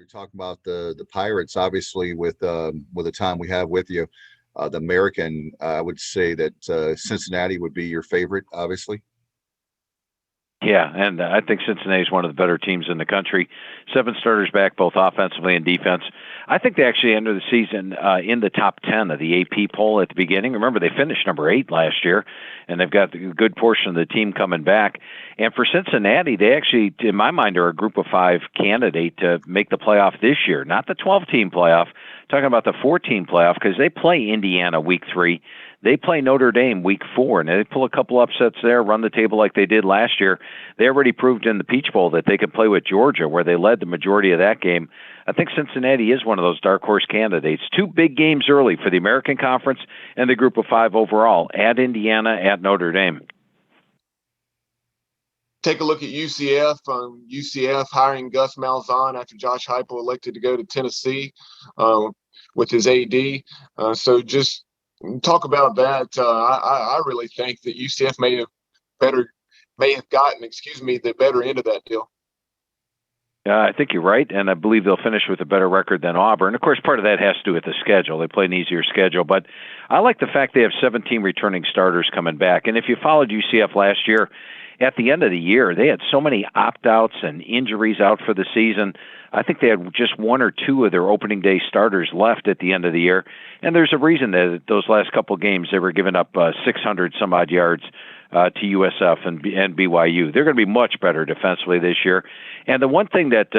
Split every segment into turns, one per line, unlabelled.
We're talking about the Pirates, obviously, with the time we have with you. The American, I would say that Cincinnati would be your favorite, obviously.
Yeah, and I think Cincinnati is one of the better teams in the country. 7 starters back, both offensively and defense. I think they actually enter the season in the top 10 of the AP poll at the beginning. Remember, they finished number 8 last year, and they've got a good portion of the team coming back. And for Cincinnati, they actually, in my mind, are a group of 5 candidate to make the playoff this year, not the 12-team playoff. Talking about the 14 playoff, because they play Indiana week 3. They play Notre Dame week 4, and they pull a couple upsets there, run the table like they did last year. They already proved in the Peach Bowl that they could play with Georgia, where they led the majority of that game. I think Cincinnati is one of those dark horse candidates. 2 big games early for the American Conference and the group of 5 overall, at Indiana, at Notre Dame.
Take a look at UCF. UCF hiring Gus Malzahn after Josh Heupel elected to go to Tennessee with his AD. So just talk about that. I really think that UCF may have gotten the better end of that deal.
I think you're right, and I believe they'll finish with a better record than Auburn. Of course, part of that has to do with the schedule. They play an easier schedule, but I like the fact they have 17 returning starters coming back. And if you followed UCF last year, at the end of the year, they had so many opt-outs and injuries out for the season. I think they had just 1 or 2 of their opening day starters left at the end of the year. And there's a reason that those last couple games they were giving up 600-some-odd yards to USF and BYU. They're going to be much better defensively this year. And the one thing that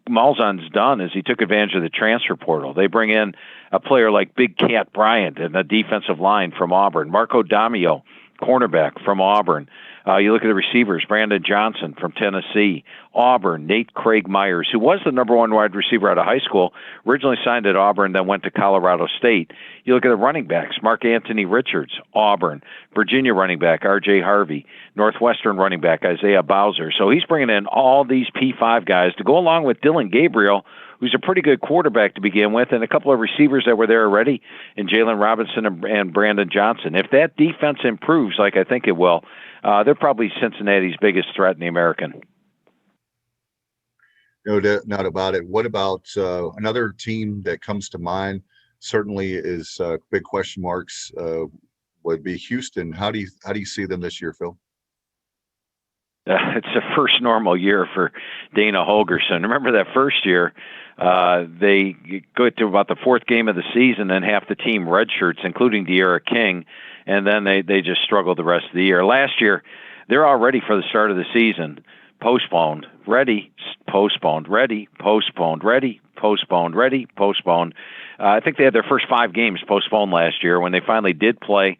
Malzahn's done is he took advantage of the transfer portal. They bring in a player like Big Cat Bryant in the defensive line from Auburn, Marco Damio, cornerback from Auburn. You look at the receivers, Brandon Johnson from Tennessee, Auburn, Nate Craig Myers, who was the number 1 wide receiver out of high school, originally signed at Auburn, then went to Colorado State. You look at the running backs, Mark Anthony Richards, Auburn, Virginia running back, R.J. Harvey, Northwestern running back, Isaiah Bowser. So he's bringing in all these P5 guys to go along with Dylan Gabriel, who's a pretty good quarterback to begin with, and a couple of receivers that were there already, in Jalen Robinson and Brandon Johnson. If that defense improves, like I think it will, they're probably Cincinnati's biggest threat in the American.
No doubt about it. What about another team that comes to mind? Certainly is big question marks. Would be Houston. How do you see them this year, Phil?
It's the first normal year for Dana Holgorsen. Remember that first year, they go to about the 4th game of the season, and half the team redshirts, including De'Ara King, and then they just struggled the rest of the year. Last year, they're all ready for the start of the season. Postponed, ready, postponed, ready, postponed, ready, postponed, ready, postponed. I think they had their first 5 games postponed last year. When they finally did play,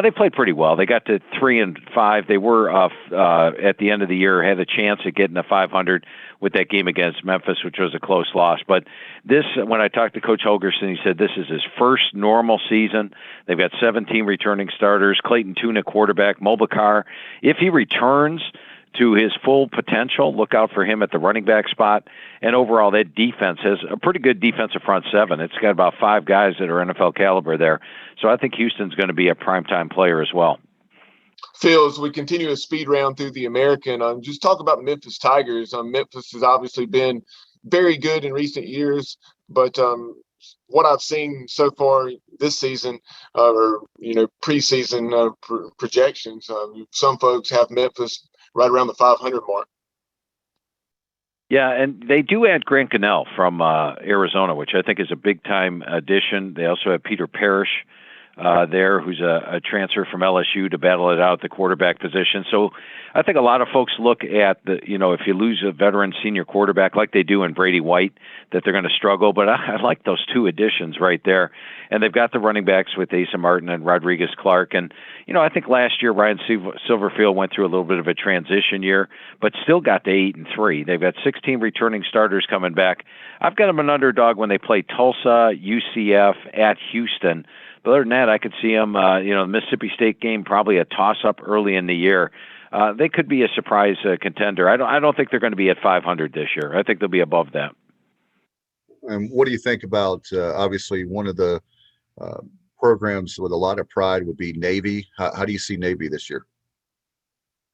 they played pretty well. They got to 3-5. They were at the end of the year had a chance at getting to 500 with that game against Memphis, which was a close loss. But this, when I talked to Coach Holgorsen, he said this is his first normal season. They've got 17 returning starters. Clayton Tune, quarterback. Mobakar, if he returns to his full potential, look out for him at the running back spot. And overall, that defense has a pretty good defensive front 7. It's got about 5 guys that are NFL caliber there. So I think Houston's going to be a primetime player as well.
Phil, as we continue a speed round through the American, just talk about Memphis Tigers. Memphis has obviously been very good in recent years, but what I've seen so far this season, preseason projections, some folks have Memphis right around the 500 mark.
Yeah, and they do add Grant Gunnell from Arizona, which I think is a big-time addition. They also have Peter Parrish there, who's a transfer from LSU to battle it out at the quarterback position. So I think a lot of folks look at if you lose a veteran senior quarterback like they do in Brady White, that they're going to struggle. But I like those 2 additions right there. And they've got the running backs with Asa Martin and Rodriguez Clark. And, I think last year Ryan Silverfield went through a little bit of a transition year, but still got to 8-3. They've got 16 returning starters coming back. I've got them an underdog when they play Tulsa, UCF, at Houston. But other than that, I could see them, the Mississippi State game, probably a toss-up early in the year. They could be a surprise contender. I don't think they're going to be at 500 this year. I think they'll be above that.
And what do you think about, obviously, one of the programs with a lot of pride would be Navy. How do you see Navy this year?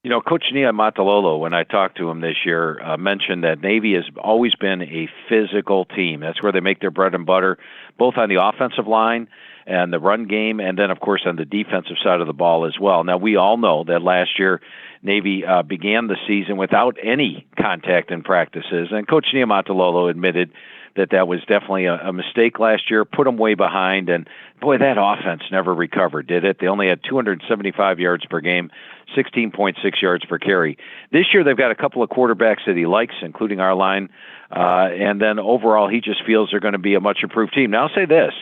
Coach Nia Matalolo, when I talked to him this year, mentioned that Navy has always been a physical team. That's where they make their bread and butter, both on the offensive line and the run game, and then, of course, on the defensive side of the ball as well. Now, we all know that last year Navy began the season without any contact in practices, and Coach Nia Matalolo admitted that was definitely a mistake last year, put them way behind, and boy, that offense never recovered, did it? They only had 275 yards per game, 16.6 yards per carry. This year, they've got a couple of quarterbacks that he likes, including our line, and then overall, he just feels they're going to be a much improved team. Now, I'll say this.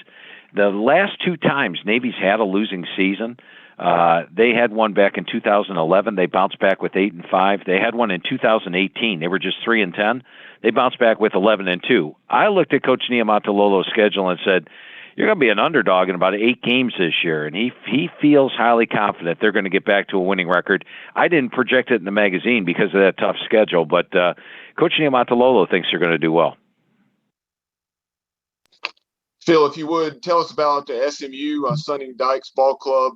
The last two times Navy's had a losing season, they had one back in 2011. They bounced back with 8-5. They had one in 2018. They were just 3-10. They bounced back with 11-2. I looked at Coach Niamatalolo's schedule and said, "You're going to be an underdog in about 8 games this year," and he feels highly confident they're going to get back to a winning record. I didn't project it in the magazine because of that tough schedule, but Coach Niamatalolo thinks they're going to do well.
Phil, if you would, tell us about the SMU Sunning Dykes Ball Club.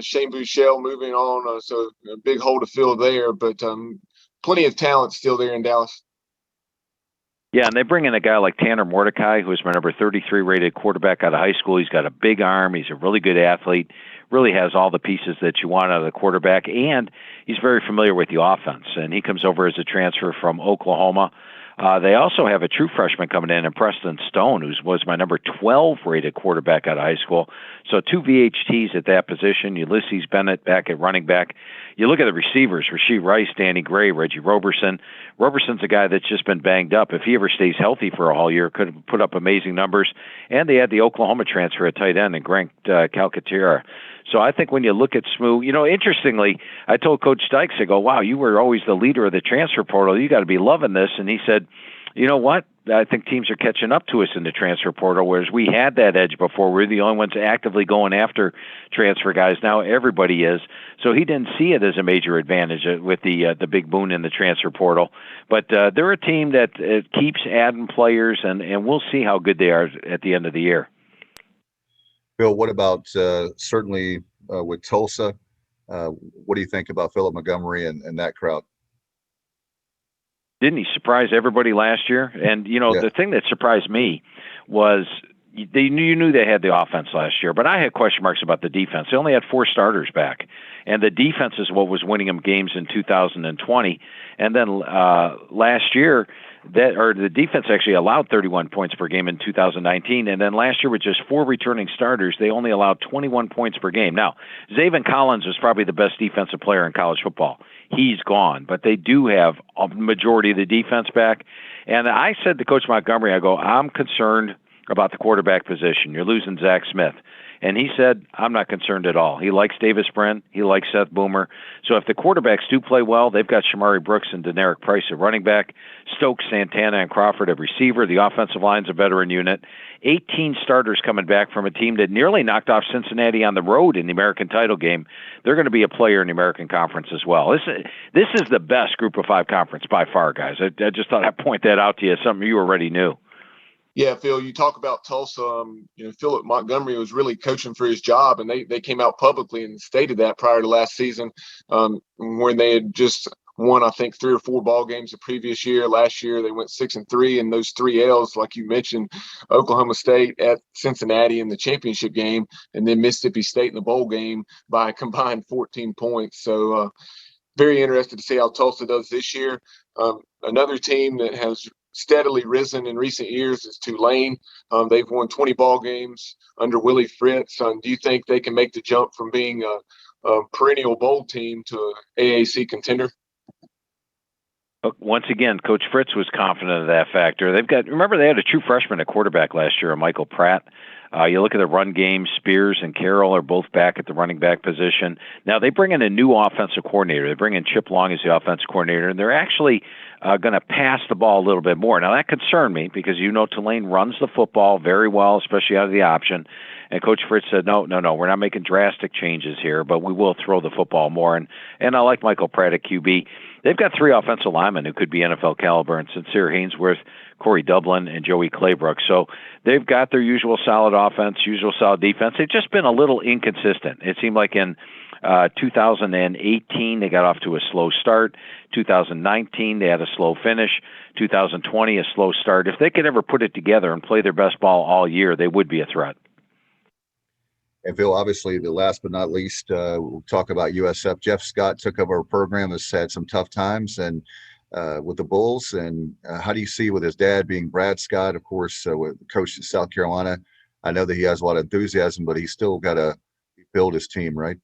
Shane Buechele moving on, so a big hole to fill there, but plenty of talent still there in Dallas.
Yeah, and they bring in a guy like Tanner Mordecai, who's my number 33 rated quarterback out of high school. He's got a big arm. He's a really good athlete, really has all the pieces that you want out of the quarterback, and he's very familiar with the offense, and he comes over as a transfer from Oklahoma. They also have a true freshman coming in Preston Stone, who was my number 12 rated quarterback out of high school. So 2 VHTs at that position. Ulysses Bennett back at running back. You look at the receivers, Rasheed Rice, Danny Gray, Reggie Roberson. Roberson's a guy that's just been banged up. If he ever stays healthy for a whole year, could put up amazing numbers. And they had the Oklahoma transfer at tight end and Grant Calcaterra. So I think when you look at SMU, interestingly, I told Coach Dykes, I go, "Wow, you were always the leader of the transfer portal. You got to be loving this." And he said, "You know what? I think teams are catching up to us in the transfer portal, whereas we had that edge before. We're the only ones actively going after transfer guys. Now everybody is." So he didn't see it as a major advantage with the big boon in the transfer portal. But they're a team that keeps adding players, and we'll see how good they are at the end of the year.
Bill, what about certainly with Tulsa? What do you think about Philip Montgomery and that crowd?
Didn't he surprise everybody last year? And, The thing that surprised me was you knew they had the offense last year, but I had question marks about the defense. They only had 4 starters back, and the defense is what was winning them games in 2020. And then last year, the defense actually allowed 31 points per game in 2019, and then last year with just 4 returning starters, they only allowed 21 points per game. Now, Zaven Collins is probably the best defensive player in college football. He's gone, but they do have a majority of the defense back. And I said to Coach Montgomery, I go, "I'm concerned about the quarterback position. You're losing Zach Smith." And he said, "I'm not concerned at all." He likes Davis Brin. He likes Seth Boomer. So if the quarterbacks do play well, they've got Shamari Brooks and Deneric Price at running back, Stokes, Santana, and Crawford at receiver. The offensive line's a veteran unit. 18 starters coming back from a team that nearly knocked off Cincinnati on the road in the American title game. They're going to be a player in the American Conference as well. This is the best Group of 5 conference by far, guys. I just thought I'd point that out to you, something you already knew.
Yeah, Phil, you talk about Tulsa. Philip Montgomery was really coaching for his job, and they came out publicly and stated that prior to last season, when they had just won, I think, 3 or 4 ball games the previous year. Last year, they went 6-3, and those 3 L's, like you mentioned, Oklahoma State at Cincinnati in the championship game, and then Mississippi State in the bowl game by a combined 14 points. So very interested to see how Tulsa does this year. Another team that has steadily risen in recent years is Tulane. They've won 20 ball games under Willie Fritz. Do you think they can make the jump from being a perennial bowl team to an AAC contender?
Once again, Coach Fritz was confident of that factor. Remember, they had a true freshman at quarterback last year, Michael Pratt. You look at the run game, Spears and Carroll are both back at the running back position. Now, they bring in a new offensive coordinator. They bring in Chip Long as the offensive coordinator, and they're actually going to pass the ball a little bit more. Now, that concerned me because Tulane runs the football very well, especially out of the option. And Coach Fritz said, no, we're not making drastic changes here, but we will throw the football more. And I like Michael Pratt at QB. They've got 3 offensive linemen who could be NFL caliber, and Sincere Hainsworth, Corey Dublin, and Joey Claybrook. So they've got their usual solid offense, usual solid defense. They've just been a little inconsistent. It seemed like in 2018, they got off to a slow start. 2019, they had a slow finish. 2020, a slow start. If they could ever put it together and play their best ball all year, they would be a threat.
And Phil, obviously, the last but not least, we'll talk about USF. Jeff Scott took over our program, has had some tough times and with the Bulls. And how do you see with his dad being Brad Scott, of course, with coach in South Carolina? I know that he has a lot of enthusiasm, but he's still got to build his team, right?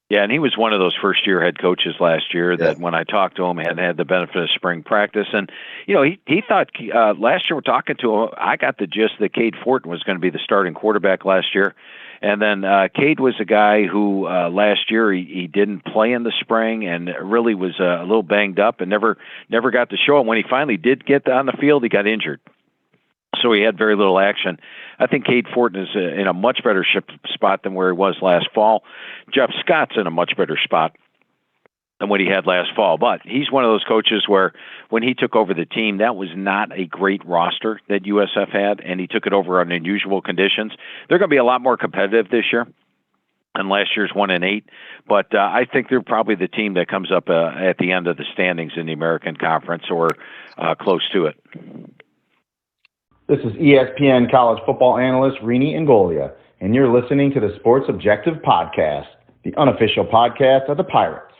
Yeah, and he was one of those first-year head coaches last year that when I talked to him, hadn't had the benefit of spring practice. And, you know, he thought last year we're talking to him, I got the gist that Cade Fortin was going to be the starting quarterback last year. And then Cade was a guy who last year he didn't play in the spring and really was a little banged up and never got to show it. When he finally did get on the field, he got injured. So he had very little action. I think Cade Fortin is in a much better spot than where he was last fall. Jeff Scott's in a much better spot than what he had last fall. But he's one of those coaches where when he took over the team, that was not a great roster that USF had, and he took it over under unusual conditions. They're going to be a lot more competitive this year than last year's 1-8. But I think they're probably the team that comes up at the end of the standings in the American Conference or close to it.
This is ESPN college football analyst Rini Angolia, and you're listening to the Sports Objective Podcast, the unofficial podcast of the Pirates.